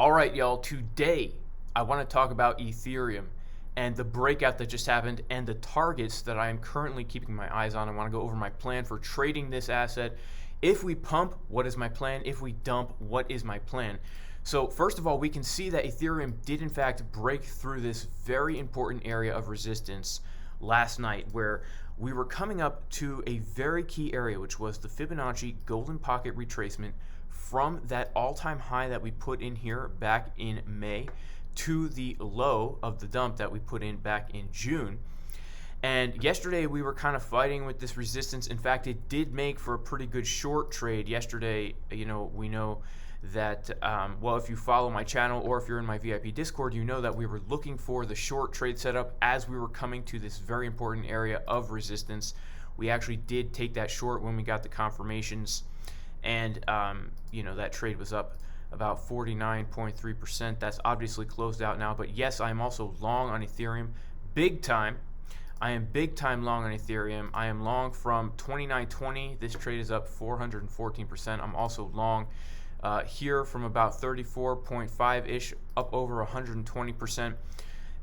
All right, y'all, today I want to talk about Ethereum and the breakout that just happened and the targets that I am currently keeping my eyes on. I want to go over my plan for trading this asset. If we pump, what is my plan? If we dump, what is my plan? So first of all, we can see that Ethereum did in fact break through this very important area of resistance last night, where we were coming up to a very key area, which was the Fibonacci golden pocket retracement from that all-time high that we put in here back in May to the low of the dump that we put in back in June. And yesterday we were kind of fighting with this resistance. In fact, it did make for a pretty good short trade yesterday. We know that, well, if you follow my channel or if you're in my VIP Discord, you know that we were looking for the short trade setup as we were coming to this very important area of resistance. We actually did take that short when we got the confirmations, and that trade was up about 49.3%. That's obviously closed out now, but yes, I'm also long on Ethereum, big time. I am big time long on Ethereum. I am long from 29.20. This trade is up 414%. I'm also long here from about 34.5-ish up over 120%.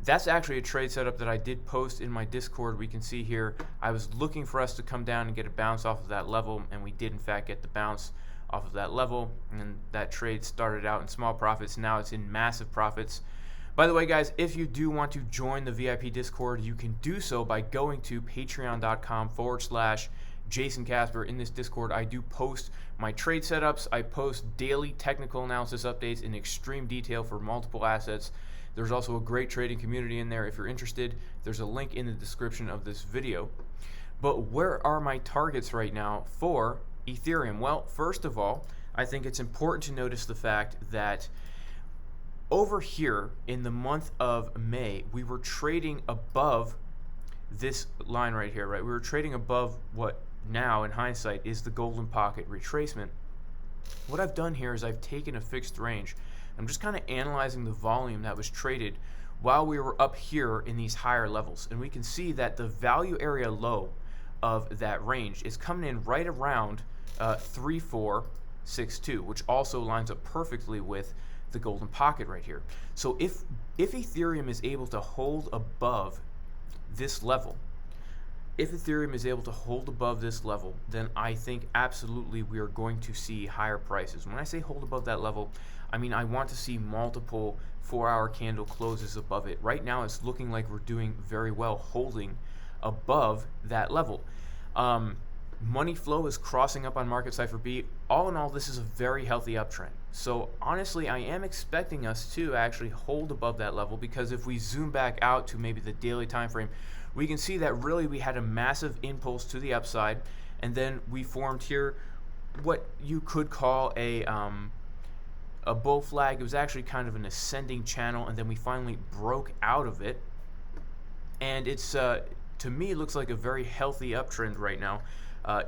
That's actually a trade setup that I did post in my Discord. We can see here I was looking for us to come down and get a bounce off of that level, and we did in fact get the bounce off of that level, and that trade started out in small profits. Now it's in massive profits. By the way, guys, if you do want to join the VIP Discord, you can do so by going to patreon.com/Jason Casper. In this Discord, I do post my trade setups. I post daily technical analysis updates in extreme detail for multiple assets. There's also a great trading community in there if you're interested. There's a link in the description of this video. But where are my targets right now for Ethereum? Well, first of all, I think it's important to notice the fact that over here in the month of May, we were trading above this line right here, right? We were trading above what now, in hindsight, is the golden pocket retracement. What I've done here is I've taken a fixed range. I'm just kind of analyzing the volume that was traded while we were up here in these higher levels. And we can see that the value area low of that range is coming in right around 3462, which also lines up perfectly with the golden pocket right here. So if Ethereum is able to hold above this level, then I think absolutely we are going to see higher prices. When I say hold above that level, I mean I want to see multiple 4-hour candle closes above it. Right now it's looking like we're doing very well holding above that level. Money flow is crossing up on market Cipher B. All in all, this is a very healthy uptrend. So honestly, I am expecting us to actually hold above that level, because if we zoom back out to maybe the daily time frame, we can see that really we had a massive impulse to the upside, and then we formed here what you could call a bull flag. It was actually kind of an ascending channel, and then we finally broke out of it, and it's to me it looks like a very healthy uptrend right now.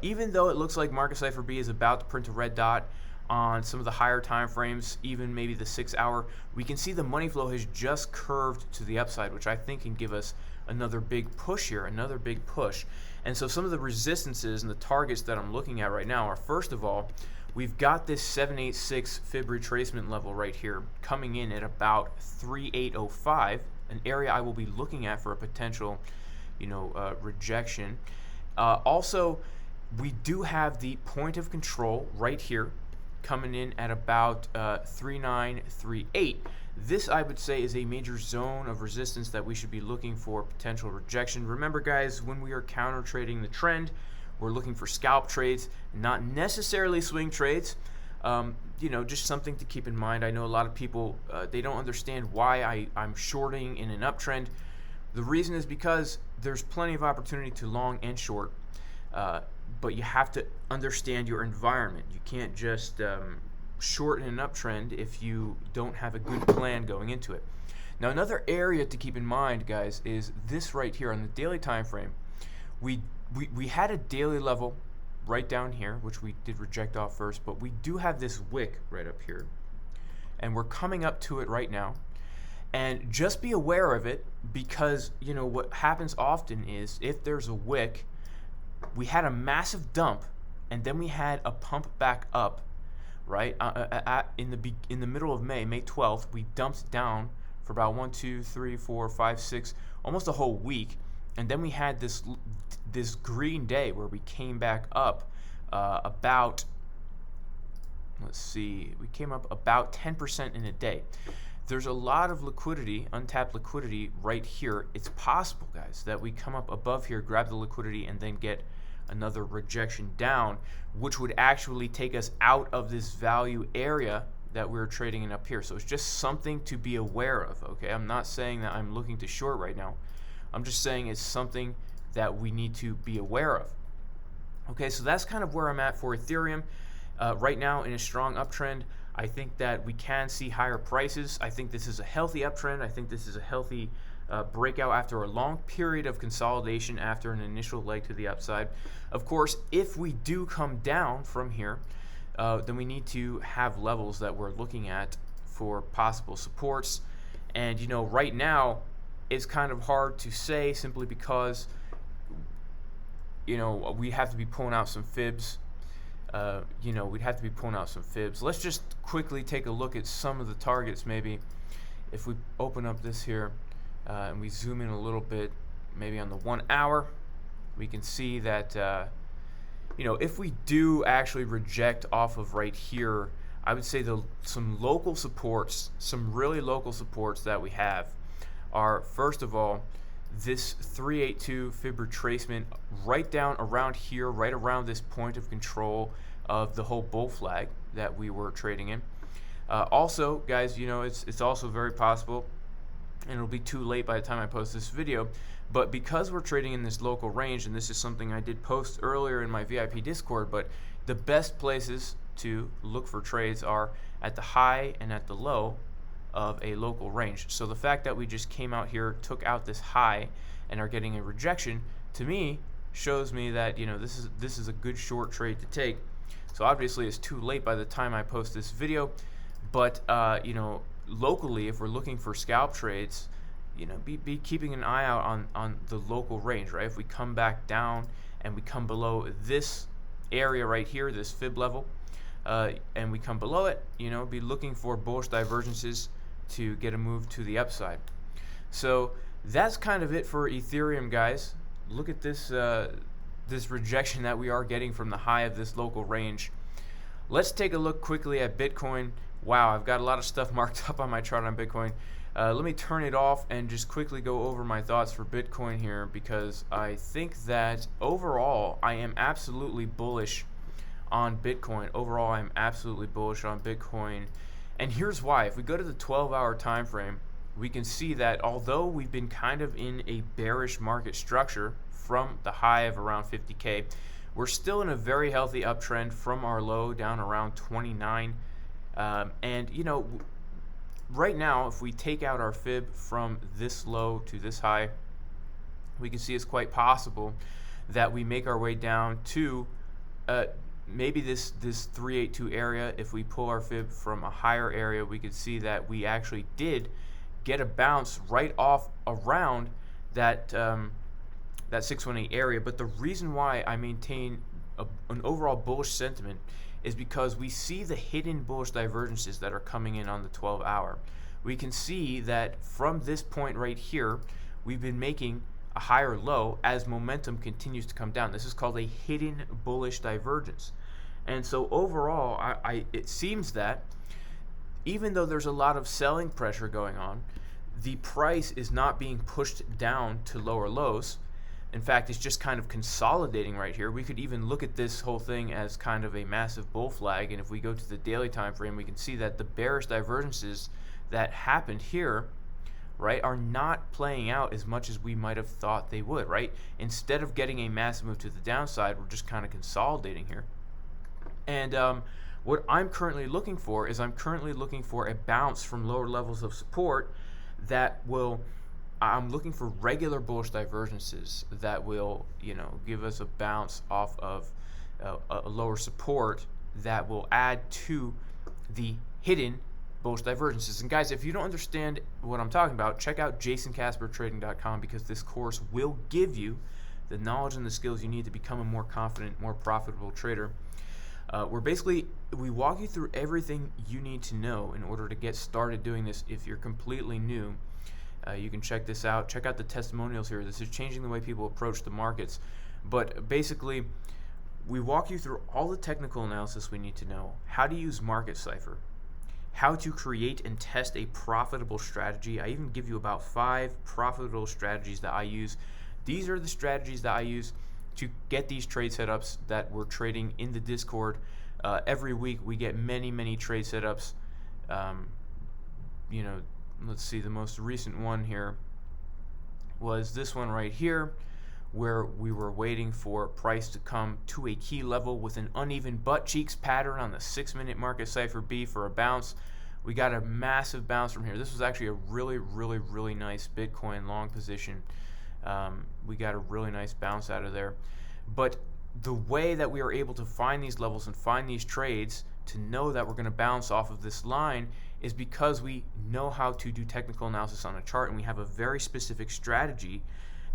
Even though it looks like market Cipher B is about to print a red dot on some of the higher time frames, even maybe the 6-hour, we can see the money flow has just curved to the upside, which I think can give us another big push here, another big push. And so some of the resistances and the targets that I'm looking at right now are, first of all, we've got this 786 fib retracement level right here coming in at about 3805, an area I will be looking at for a potential rejection. Also, we do have the point of control right here coming in at about 3938. This, I would say, is a major zone of resistance that we should be looking for potential rejection. Remember, guys, when we are counter trading the trend, we're looking for scalp trades, not necessarily swing trades. Just something to keep in mind. I know a lot of people, they don't understand why I'm shorting in an uptrend. The reason is because there's plenty of opportunity to long and short, but you have to understand your environment. You can't just short in an uptrend if you don't have a good plan going into it. Now, another area to keep in mind, guys, is this right here on the daily time frame. We had a daily level right down here, which we did reject off first, but we do have this wick right up here, and we're coming up to it right now. And just be aware of it, because what happens often is if there's a wick, we had a massive dump and then we had a pump back up right? In the middle of May 12th, we dumped down for about 1, 2, 3, 4, 5, 6, almost a whole week, and then we had this green day where we came back up about, let's see, we came up about 10% in a day. There's a lot of liquidity, untapped liquidity right here. It's possible, guys, that we come up above here, grab the liquidity, and then get another rejection down, which would actually take us out of this value area that we're trading in up here. So it's just something to be aware of, okay? I'm not saying that I'm looking to short right now. I'm just saying it's something that we need to be aware of. Okay, so that's kind of where I'm at for Ethereum. Right now in a strong uptrend, I think that we can see higher prices. I think this is a healthy uptrend. I think this is a healthy breakout after a long period of consolidation after an initial leg to the upside. Of course, if we do come down from here, then we need to have levels that we're looking at for possible supports. And you know, right now it's kind of hard to say simply because, you know, we have to be pulling out some fibs. You know, we'd have to be pulling out some fibs. Let's just quickly take a look at some of the targets. Maybe if we open up this here and we zoom in a little bit, maybe on the 1 hour, we can see that you know, if we do actually reject off of right here, I would say some local supports, some really local supports that we have are, first of all, this 382 fib retracement right down around here, right around this point of control of the whole bull flag that we were trading in. Also, guys, you know, it's also very possible, and it'll be too late by the time I post this video, but because we're trading in this local range, and this is something I did post earlier in my VIP Discord, but the best places to look for trades are at the high and at the low of a local range. So the fact that we just came out here, took out this high, and are getting a rejection, to me shows me that, you know, this is a good short trade to take. So obviously it's too late by the time I post this video, but you know, locally, if we're looking for scalp trades, you know, be keeping an eye out on the local range, right? If we come back down and we come below this area right here, this fib level, and we come below it, you know, be looking for bullish divergences to get a move to the upside. So that's kind of it for Ethereum, guys. Look at this this rejection that we are getting from the high of this local range. Let's take a look quickly at Bitcoin. Wow, I've got a lot of stuff marked up on my chart on Bitcoin. Let me turn it off and just quickly go over my thoughts for Bitcoin here, because I think that overall I am absolutely bullish on Bitcoin. Overall, I'm absolutely bullish on Bitcoin. And here's why. If we go to the 12-hour time frame, we can see that although we've been kind of in a bearish market structure from the high of around 50K, we're still in a very healthy uptrend from our low down around 29. And you know, right now, if we take out our fib from this low to this high, we can see it's quite possible that we make our way down to maybe this 382 area. If we pull our fib from a higher area, we can see that we actually did get a bounce right off around that that 618 area. But the reason why I maintain an overall bullish sentiment is because we see the hidden bullish divergences that are coming in on the 12-hour. We can see that from this point right here, we've been making a higher low as momentum continues to come down. This is called a hidden bullish divergence. And so overall, it seems that even though there's a lot of selling pressure going on, the price is not being pushed down to lower lows. In fact, it's just kind of consolidating right here. We could even look at this whole thing as kind of a massive bull flag, and if we go to the daily time frame, we can see that the bearish divergences that happened here, right, are not playing out as much as we might have thought they would, right? Instead of getting a massive move to the downside, we're just kind of consolidating here. And what I'm currently looking for is I'm currently looking for a bounce from lower levels of support that will, I'm looking for regular bullish divergences that will, you know, give us a bounce off of a lower support that will add to the hidden bullish divergences. And guys, if you don't understand what I'm talking about, check out jasoncaspertrading.com, because this course will give you the knowledge and the skills you need to become a more confident, more profitable trader. We walk you through everything you need to know in order to get started doing this. If you're completely new, you can check this out. Check out the testimonials here. This is changing the way people approach the markets. But basically, we walk you through all the technical analysis we need to know, how to use market Cipher, how to create and test a profitable strategy. I even give you about 5 profitable strategies that I use. These are the strategies that I use to get these trade setups that we're trading in the Discord. Every week we get many trade setups. Let's see, the most recent one here was this one right here, where we were waiting for price to come to a key level with an uneven butt cheeks pattern on the 6-minute market Cipher B for a bounce. We got a massive bounce from here. This was actually a really nice Bitcoin long position. We got a really nice bounce out of there. But the way that we are able to find these levels and find these trades to know that we're going to bounce off of this line is because we know how to do technical analysis on a chart, and we have a very specific strategy.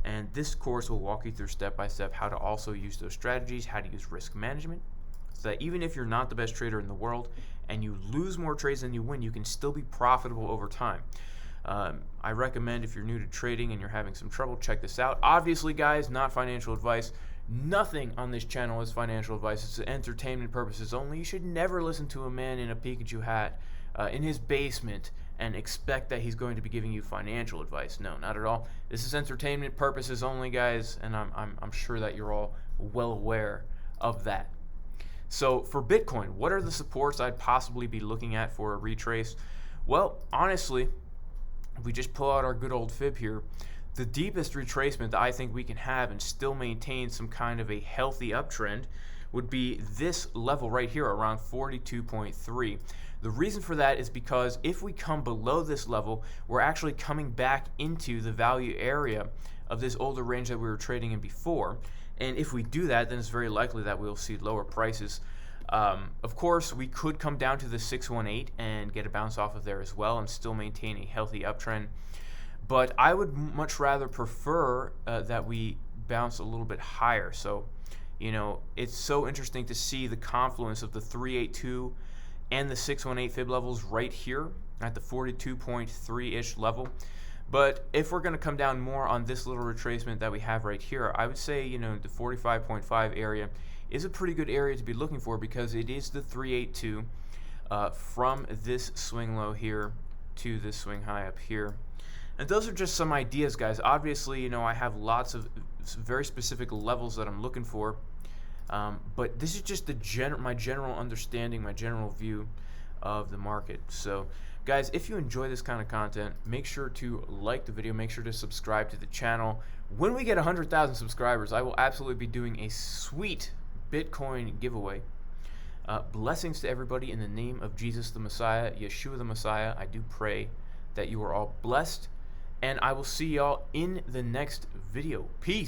And this course will walk you through step by step how to also use those strategies, how to use risk management, so that even if you're not the best trader in the world and you lose more trades than you win, you can still be profitable over time. I recommend, if you're new to trading and you're having some trouble, check this out. Obviously, guys, not financial advice. Nothing on this channel is financial advice. It's entertainment purposes only. You should never listen to a man in a Pikachu hat in his basement and expect that he's going to be giving you financial advice. No, not at all. This is entertainment purposes only, guys, and I'm sure that you're all well aware of that. So for Bitcoin, what are the supports I'd possibly be looking at for a retrace? Well, honestly, if we just pull out our good old fib here, the deepest retracement that I think we can have and still maintain some kind of a healthy uptrend would be this level right here around 42.3. The reason for that is because if we come below this level, we're actually coming back into the value area of this older range that we were trading in before. And if we do that, then it's very likely that we'll see lower prices. Of course, we could come down to the 618 and get a bounce off of there as well and still maintain a healthy uptrend. But I would much rather prefer that we bounce a little bit higher. So, it's so interesting to see the confluence of the 382 and the 618 fib levels right here at the 42.3-ish level. But if we're going to come down more on this little retracement that we have right here, I would say, the 45.5 area is a pretty good area to be looking for, because it is the 382 from this swing low here to this swing high up here. And those are just some ideas, guys. Obviously, I have lots of very specific levels that I'm looking for. But this is just my general understanding, my general view of the market. So, guys, if you enjoy this kind of content, make sure to like the video. Make sure to subscribe to the channel. When we get 100,000 subscribers, I will absolutely be doing a sweet Bitcoin giveaway. Blessings to everybody in the name of Jesus the Messiah, Yeshua the Messiah. I do pray that you are all blessed. And I will see y'all in the next video. Peace.